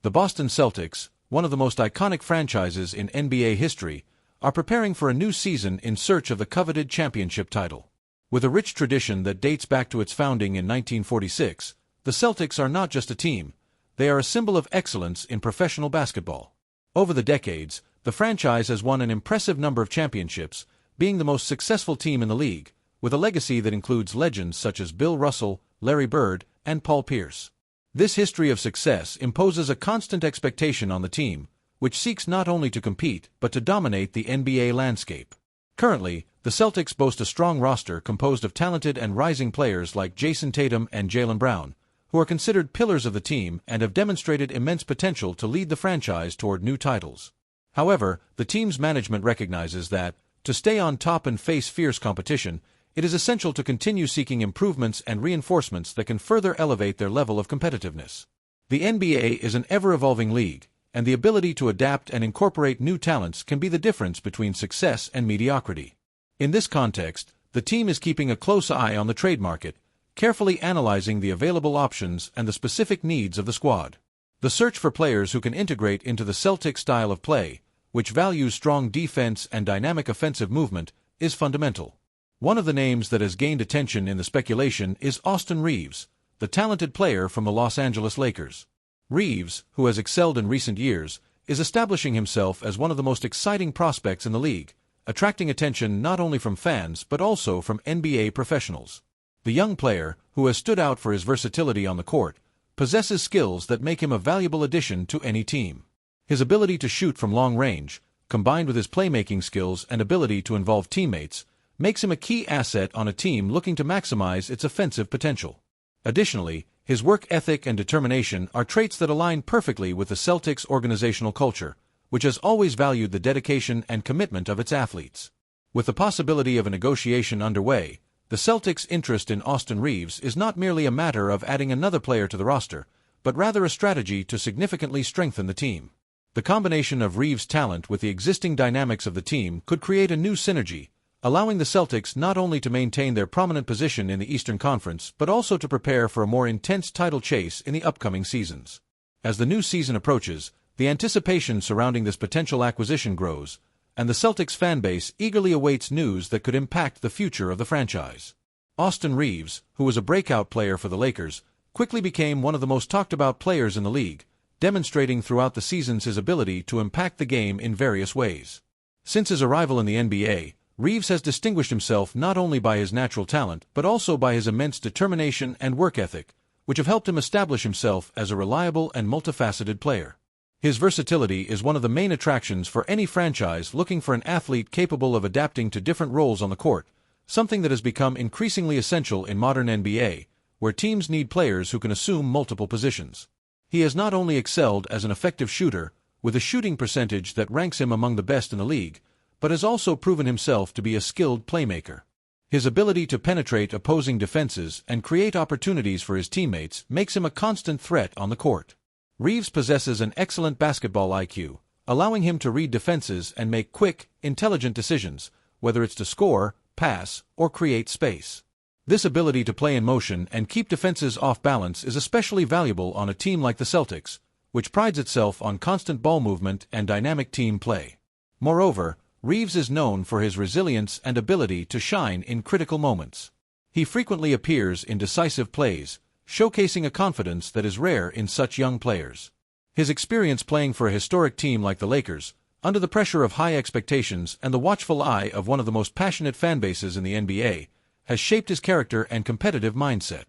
The Boston Celtics, one of the most iconic franchises in NBA history, are preparing for a new season in search of the coveted championship title. With a rich tradition that dates back to its founding in 1946, the Celtics are not just a team, they are a symbol of excellence in professional basketball. Over the decades, the franchise has won an impressive number of championships, being the most successful team in the league, with a legacy that includes legends such as Bill Russell, Larry Bird, and Paul Pierce. This history of success imposes a constant expectation on the team, which seeks not only to compete but to dominate the NBA landscape. Currently, the Celtics boast a strong roster composed of talented and rising players like Jason Tatum and Jaylen Brown, who are considered pillars of the team and have demonstrated immense potential to lead the franchise toward new titles. However, the team's management recognizes that, to stay on top and face fierce competition, it is essential to continue seeking improvements and reinforcements that can further elevate their level of competitiveness. The NBA is an ever-evolving league, and the ability to adapt and incorporate new talents can be the difference between success and mediocrity. In this context, the team is keeping a close eye on the trade market, carefully analyzing the available options and the specific needs of the squad. The search for players who can integrate into the Celtic style of play, which values strong defense and dynamic offensive movement, is fundamental. One of the names that has gained attention in the speculation is Austin Reaves, the talented player from the Los Angeles Lakers. Reaves, who has excelled in recent years, is establishing himself as one of the most exciting prospects in the league, attracting attention not only from fans but also from NBA professionals. The young player, who has stood out for his versatility on the court, possesses skills that make him a valuable addition to any team. His ability to shoot from long range, combined with his playmaking skills and ability to involve teammates, makes him a key asset on a team looking to maximize its offensive potential. Additionally, his work ethic and determination are traits that align perfectly with the Celtics' organizational culture, which has always valued the dedication and commitment of its athletes. With the possibility of a negotiation underway, the Celtics' interest in Austin Reaves is not merely a matter of adding another player to the roster, but rather a strategy to significantly strengthen the team. The combination of Reaves' talent with the existing dynamics of the team could create a new synergy, allowing the Celtics not only to maintain their prominent position in the Eastern Conference but also to prepare for a more intense title chase in the upcoming seasons. As the new season approaches, the anticipation surrounding this potential acquisition grows, and the Celtics fanbase eagerly awaits news that could impact the future of the franchise. Austin Reaves, who was a breakout player for the Lakers, quickly became one of the most talked-about players in the league, demonstrating throughout the seasons his ability to impact the game in various ways. Since his arrival in the NBA, Reaves has distinguished himself not only by his natural talent but also by his immense determination and work ethic, which have helped him establish himself as a reliable and multifaceted player. His versatility is one of the main attractions for any franchise looking for an athlete capable of adapting to different roles on the court, something that has become increasingly essential in modern NBA, where teams need players who can assume multiple positions. He has not only excelled as an effective shooter, with a shooting percentage that ranks him among the best in the league, but has also proven himself to be a skilled playmaker. His ability to penetrate opposing defenses and create opportunities for his teammates makes him a constant threat on the court. Reaves possesses an excellent basketball IQ, allowing him to read defenses and make quick, intelligent decisions, whether it's to score, pass, or create space. This ability to play in motion and keep defenses off balance is especially valuable on a team like the Celtics, which prides itself on constant ball movement and dynamic team play. Moreover, Reaves is known for his resilience and ability to shine in critical moments. He frequently appears in decisive plays, showcasing a confidence that is rare in such young players. His experience playing for a historic team like the Lakers, under the pressure of high expectations and the watchful eye of one of the most passionate fanbases in the NBA, has shaped his character and competitive mindset.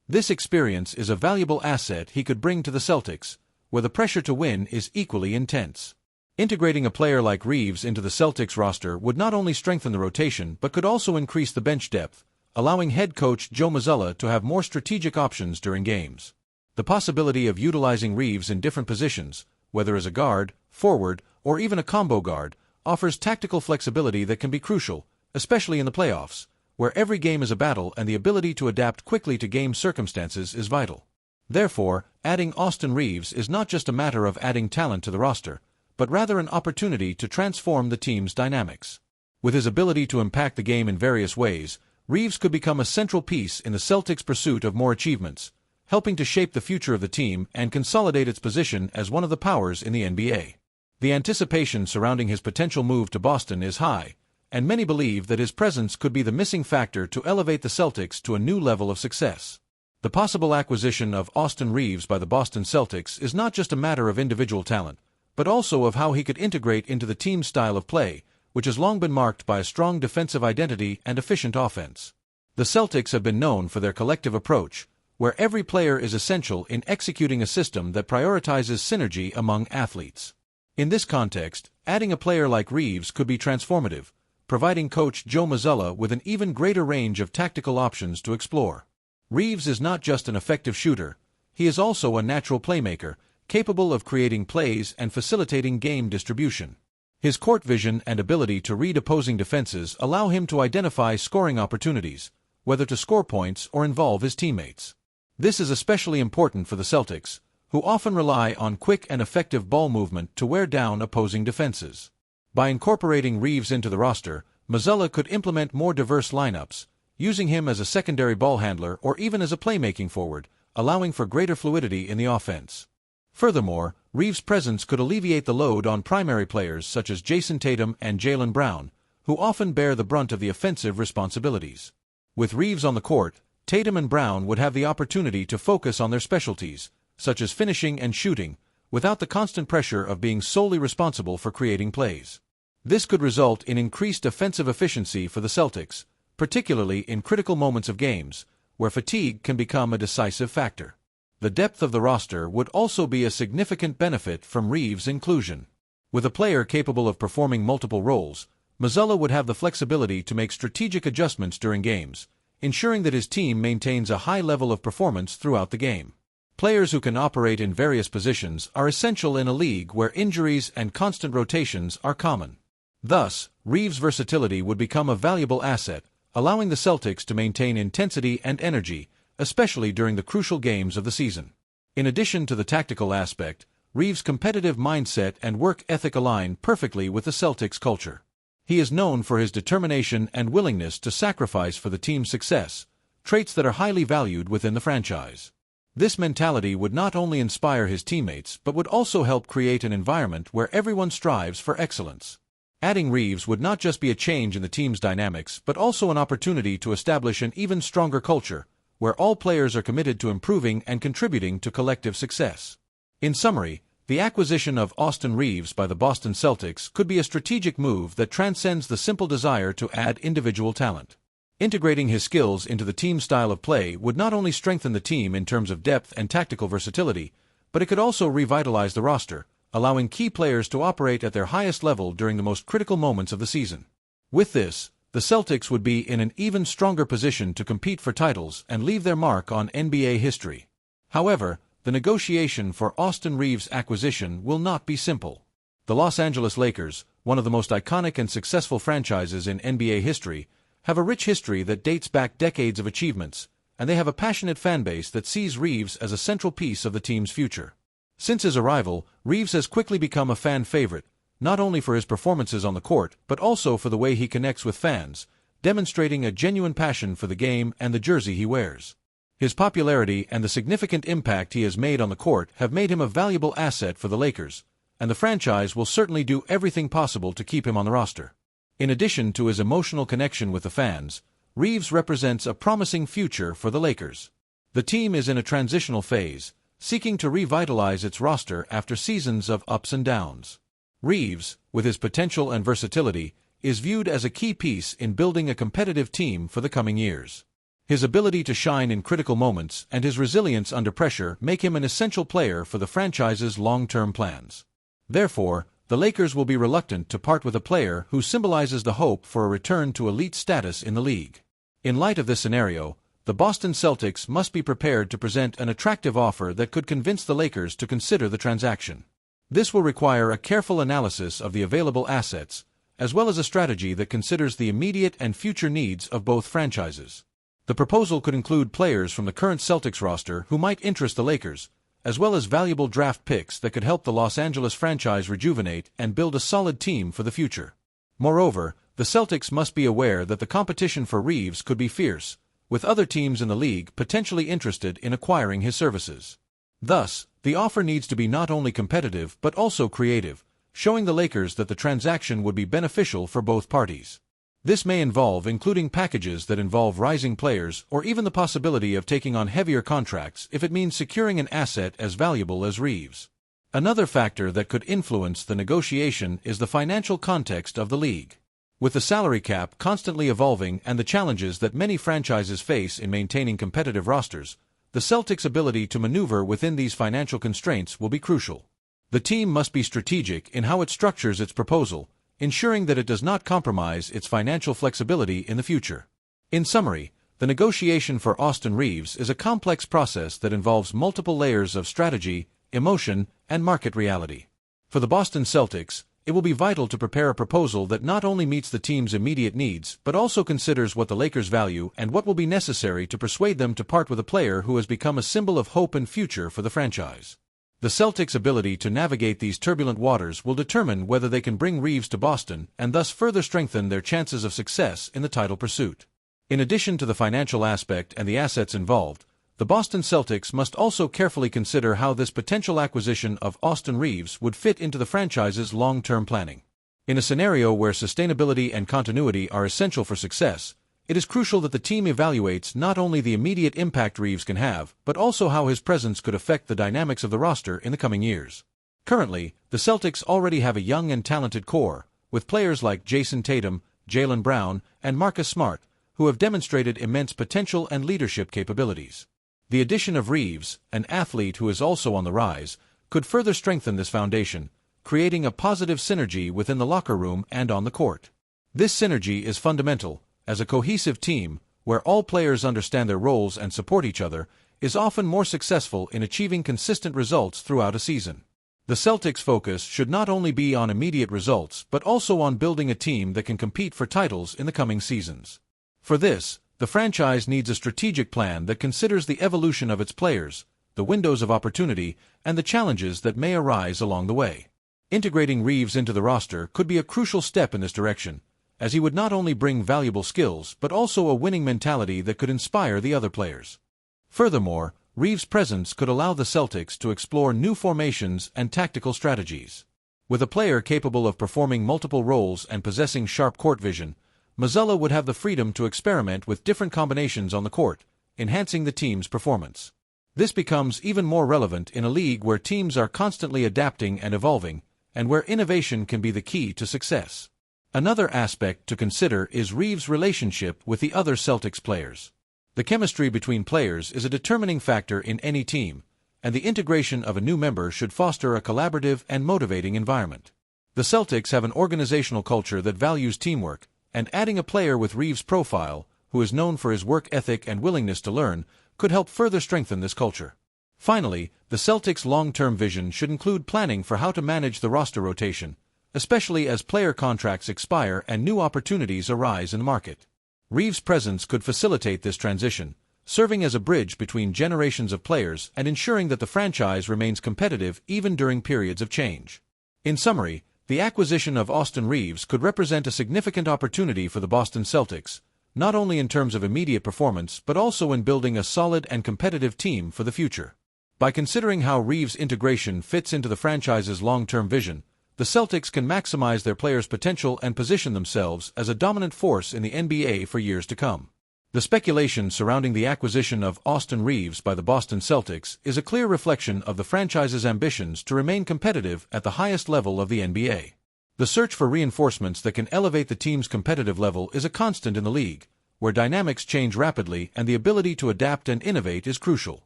This experience is a valuable asset he could bring to the Celtics, where the pressure to win is equally intense. Integrating a player like Reaves into the Celtics roster would not only strengthen the rotation but could also increase the bench depth, allowing head coach Joe Mazzulla to have more strategic options during games. The possibility of utilizing Reaves in different positions, whether as a guard, forward, or even a combo guard, offers tactical flexibility that can be crucial, especially in the playoffs, where every game is a battle and the ability to adapt quickly to game circumstances is vital. Therefore, adding Austin Reaves is not just a matter of adding talent to the roster, but rather an opportunity to transform the team's dynamics. With his ability to impact the game in various ways, Reaves could become a central piece in the Celtics' pursuit of more achievements, helping to shape the future of the team and consolidate its position as one of the powers in the NBA. The anticipation surrounding his potential move to Boston is high, and many believe that his presence could be the missing factor to elevate the Celtics to a new level of success. The possible acquisition of Austin Reaves by the Boston Celtics is not just a matter of individual talent, but also of how he could integrate into the team's style of play, which has long been marked by a strong defensive identity and efficient offense. The Celtics have been known for their collective approach, where every player is essential in executing a system that prioritizes synergy among athletes. In this context, adding a player like Reaves could be transformative, providing coach Joe Mazzulla with an even greater range of tactical options to explore. Reaves is not just an effective shooter, he is also a natural playmaker, capable of creating plays and facilitating game distribution. His court vision and ability to read opposing defenses allow him to identify scoring opportunities, whether to score points or involve his teammates. This is especially important for the Celtics, who often rely on quick and effective ball movement to wear down opposing defenses. By incorporating Reaves into the roster, Mazzulla could implement more diverse lineups, using him as a secondary ball handler or even as a playmaking forward, allowing for greater fluidity in the offense. Furthermore, Reaves' presence could alleviate the load on primary players such as Jason Tatum and Jaylen Brown, who often bear the brunt of the offensive responsibilities. With Reaves on the court, Tatum and Brown would have the opportunity to focus on their specialties, such as finishing and shooting, without the constant pressure of being solely responsible for creating plays. This could result in increased offensive efficiency for the Celtics, particularly in critical moments of games, where fatigue can become a decisive factor. The depth of the roster would also be a significant benefit from Reaves' inclusion. With a player capable of performing multiple roles, Mazzulla would have the flexibility to make strategic adjustments during games, ensuring that his team maintains a high level of performance throughout the game. Players who can operate in various positions are essential in a league where injuries and constant rotations are common. Thus, Reaves' versatility would become a valuable asset, allowing the Celtics to maintain intensity and energy, especially during the crucial games of the season. In addition to the tactical aspect, Reaves' competitive mindset and work ethic align perfectly with the Celtics' culture. He is known for his determination and willingness to sacrifice for the team's success, traits that are highly valued within the franchise. This mentality would not only inspire his teammates but would also help create an environment where everyone strives for excellence. Adding Reaves would not just be a change in the team's dynamics but also an opportunity to establish an even stronger culture, where all players are committed to improving and contributing to collective success. In summary, the acquisition of Austin Reaves by the Boston Celtics could be a strategic move that transcends the simple desire to add individual talent. Integrating his skills into the team's style of play would not only strengthen the team in terms of depth and tactical versatility, but it could also revitalize the roster, allowing key players to operate at their highest level during the most critical moments of the season. With this, the Celtics would be in an even stronger position to compete for titles and leave their mark on NBA history. However, the negotiation for Austin Reaves' acquisition will not be simple. The Los Angeles Lakers, one of the most iconic and successful franchises in NBA history, have a rich history that dates back decades of achievements, and they have a passionate fanbase that sees Reaves as a central piece of the team's future. Since his arrival, Reaves has quickly become a fan favorite, not only for his performances on the court but also for the way he connects with fans, demonstrating a genuine passion for the game and the jersey he wears. His popularity and the significant impact he has made on the court have made him a valuable asset for the Lakers, and the franchise will certainly do everything possible to keep him on the roster. In addition to his emotional connection with the fans, Reaves represents a promising future for the Lakers. The team is in a transitional phase, seeking to revitalize its roster after seasons of ups and downs. Reaves, with his potential and versatility, is viewed as a key piece in building a competitive team for the coming years. His ability to shine in critical moments and his resilience under pressure make him an essential player for the franchise's long-term plans. Therefore, the Lakers will be reluctant to part with a player who symbolizes the hope for a return to elite status in the league. In light of this scenario, the Boston Celtics must be prepared to present an attractive offer that could convince the Lakers to consider the transaction. This will require a careful analysis of the available assets, as well as a strategy that considers the immediate and future needs of both franchises. The proposal could include players from the current Celtics roster who might interest the Lakers, as well as valuable draft picks that could help the Los Angeles franchise rejuvenate and build a solid team for the future. Moreover, the Celtics must be aware that the competition for Reaves could be fierce, with other teams in the league potentially interested in acquiring his services. Thus, the offer needs to be not only competitive but also creative, showing the Lakers that the transaction would be beneficial for both parties. This may involve including packages that involve rising players or even the possibility of taking on heavier contracts if it means securing an asset as valuable as Reeves. Another factor that could influence the negotiation is the financial context of the league. With the salary cap constantly evolving and the challenges that many franchises face in maintaining competitive rosters, the Celtics' ability to maneuver within these financial constraints will be crucial. The team must be strategic in how it structures its proposal, ensuring that it does not compromise its financial flexibility in the future. In summary, the negotiation for Austin Reeves is a complex process that involves multiple layers of strategy, emotion, and market reality. For the Boston Celtics, it will be vital to prepare a proposal that not only meets the team's immediate needs but also considers what the Lakers value and what will be necessary to persuade them to part with a player who has become a symbol of hope and future for the franchise. The Celtics' ability to navigate these turbulent waters will determine whether they can bring Reeves to Boston and thus further strengthen their chances of success in the title pursuit. In addition to the financial aspect and the assets involved, the Boston Celtics must also carefully consider how this potential acquisition of Austin Reeves would fit into the franchise's long-term planning. In a scenario where sustainability and continuity are essential for success, it is crucial that the team evaluates not only the immediate impact Reeves can have, but also how his presence could affect the dynamics of the roster in the coming years. Currently, the Celtics already have a young and talented core, with players like Jason Tatum, Jaylen Brown, and Marcus Smart, who have demonstrated immense potential and leadership capabilities. The addition of Reeves, an athlete who is also on the rise, could further strengthen this foundation, creating a positive synergy within the locker room and on the court. This synergy is fundamental, as a cohesive team, where all players understand their roles and support each other, is often more successful in achieving consistent results throughout a season. The Celtics' focus should not only be on immediate results but also on building a team that can compete for titles in the coming seasons. For this, the franchise needs a strategic plan that considers the evolution of its players, the windows of opportunity, and the challenges that may arise along the way. Integrating Reeves into the roster could be a crucial step in this direction, as he would not only bring valuable skills but also a winning mentality that could inspire the other players. Furthermore, Reeves' presence could allow the Celtics to explore new formations and tactical strategies. With a player capable of performing multiple roles and possessing sharp court vision, Mazzulla would have the freedom to experiment with different combinations on the court, enhancing the team's performance. This becomes even more relevant in a league where teams are constantly adapting and evolving, and where innovation can be the key to success. Another aspect to consider is Reeves' relationship with the other Celtics players. The chemistry between players is a determining factor in any team, and the integration of a new member should foster a collaborative and motivating environment. The Celtics have an organizational culture that values teamwork, and adding a player with Reeves' profile, who is known for his work ethic and willingness to learn, could help further strengthen this culture. Finally, the Celtics' long-term vision should include planning for how to manage the roster rotation, especially as player contracts expire and new opportunities arise in the market. Reeves' presence could facilitate this transition, serving as a bridge between generations of players and ensuring that the franchise remains competitive even during periods of change. In summary, the acquisition of Austin Reeves could represent a significant opportunity for the Boston Celtics, not only in terms of immediate performance but also in building a solid and competitive team for the future. By considering how Reeves' integration fits into the franchise's long-term vision, the Celtics can maximize their players' potential and position themselves as a dominant force in the NBA for years to come. The speculation surrounding the acquisition of Austin Reeves by the Boston Celtics is a clear reflection of the franchise's ambitions to remain competitive at the highest level of the NBA. The search for reinforcements that can elevate the team's competitive level is a constant in the league, where dynamics change rapidly and the ability to adapt and innovate is crucial.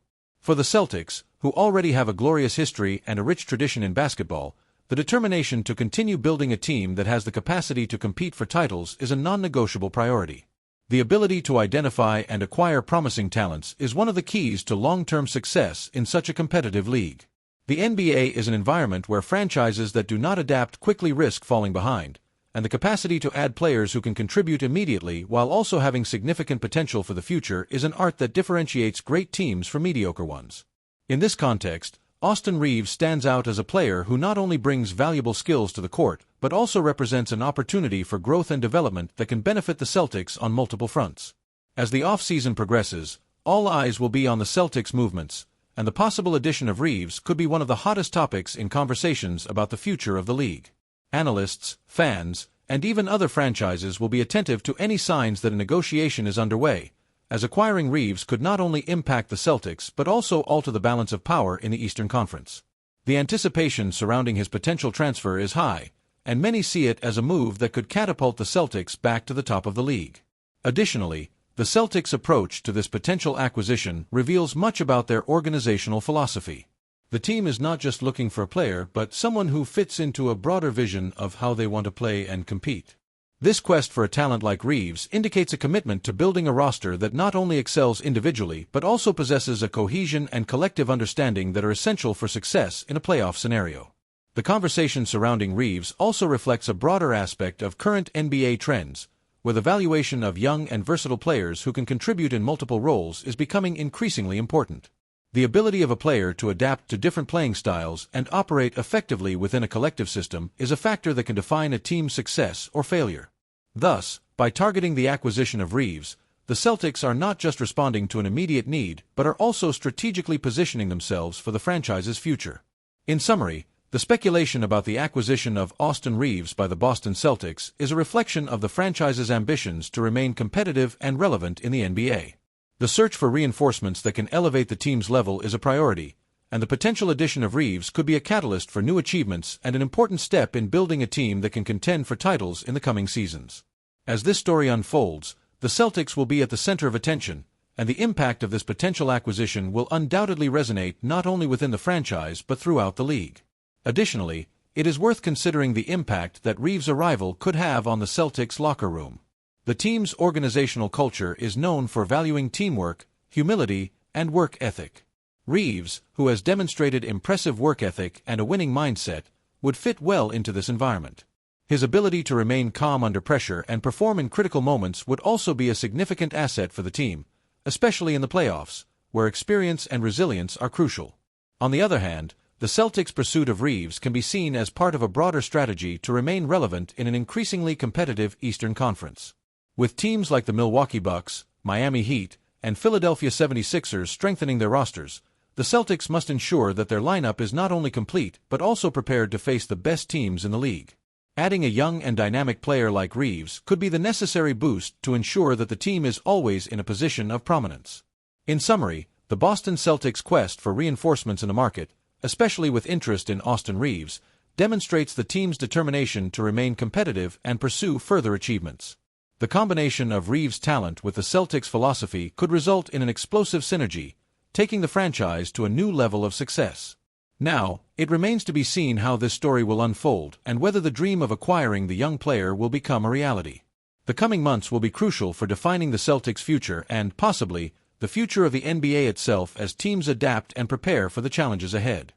For the Celtics, who already have a glorious history and a rich tradition in basketball, the determination to continue building a team that has the capacity to compete for titles is a non-negotiable priority. The ability to identify and acquire promising talents is one of the keys to long-term success in such a competitive league. The NBA is an environment where franchises that do not adapt quickly risk falling behind, and the capacity to add players who can contribute immediately while also having significant potential for the future is an art that differentiates great teams from mediocre ones. In this context, Austin Reeves stands out as a player who not only brings valuable skills to the court, but also represents an opportunity for growth and development that can benefit the Celtics on multiple fronts. As the offseason progresses, all eyes will be on the Celtics' movements, and the possible addition of Reeves could be one of the hottest topics in conversations about the future of the league. Analysts, fans, and even other franchises will be attentive to any signs that a negotiation is underway, as acquiring Reeves could not only impact the Celtics but also alter the balance of power in the Eastern Conference. The anticipation surrounding his potential transfer is high, and many see it as a move that could catapult the Celtics back to the top of the league. Additionally, the Celtics' approach to this potential acquisition reveals much about their organizational philosophy. The team is not just looking for a player, but someone who fits into a broader vision of how they want to play and compete. This quest for a talent like Reeves indicates a commitment to building a roster that not only excels individually but also possesses a cohesion and collective understanding that are essential for success in a playoff scenario. The conversation surrounding Reeves also reflects a broader aspect of current NBA trends, where the valuation of young and versatile players who can contribute in multiple roles is becoming increasingly important. The ability of a player to adapt to different playing styles and operate effectively within a collective system is a factor that can define a team's success or failure. Thus, by targeting the acquisition of Reeves, the Celtics are not just responding to an immediate need but are also strategically positioning themselves for the franchise's future. In summary, the speculation about the acquisition of Austin Reeves by the Boston Celtics is a reflection of the franchise's ambitions to remain competitive and relevant in the NBA. The search for reinforcements that can elevate the team's level is a priority, and the potential addition of Reeves could be a catalyst for new achievements and an important step in building a team that can contend for titles in the coming seasons. As this story unfolds, the Celtics will be at the center of attention, and the impact of this potential acquisition will undoubtedly resonate not only within the franchise but throughout the league. Additionally, it is worth considering the impact that Reeves' arrival could have on the Celtics' locker room. The team's organizational culture is known for valuing teamwork, humility, and work ethic. Reeves, who has demonstrated impressive work ethic and a winning mindset, would fit well into this environment. His ability to remain calm under pressure and perform in critical moments would also be a significant asset for the team, especially in the playoffs, where experience and resilience are crucial. On the other hand, the Celtics' pursuit of Reeves can be seen as part of a broader strategy to remain relevant in an increasingly competitive Eastern Conference. With teams like the Milwaukee Bucks, Miami Heat, and Philadelphia 76ers strengthening their rosters, the Celtics must ensure that their lineup is not only complete but also prepared to face the best teams in the league. Adding a young and dynamic player like Reeves could be the necessary boost to ensure that the team is always in a position of prominence. In summary, the Boston Celtics' quest for reinforcements in the market, especially with interest in Austin Reeves, demonstrates the team's determination to remain competitive and pursue further achievements. The combination of Reeves' talent with the Celtics' philosophy could result in an explosive synergy, taking the franchise to a new level of success. Now, it remains to be seen how this story will unfold and whether the dream of acquiring the young player will become a reality. The coming months will be crucial for defining the Celtics' future and, possibly, the future of the NBA itself as teams adapt and prepare for the challenges ahead.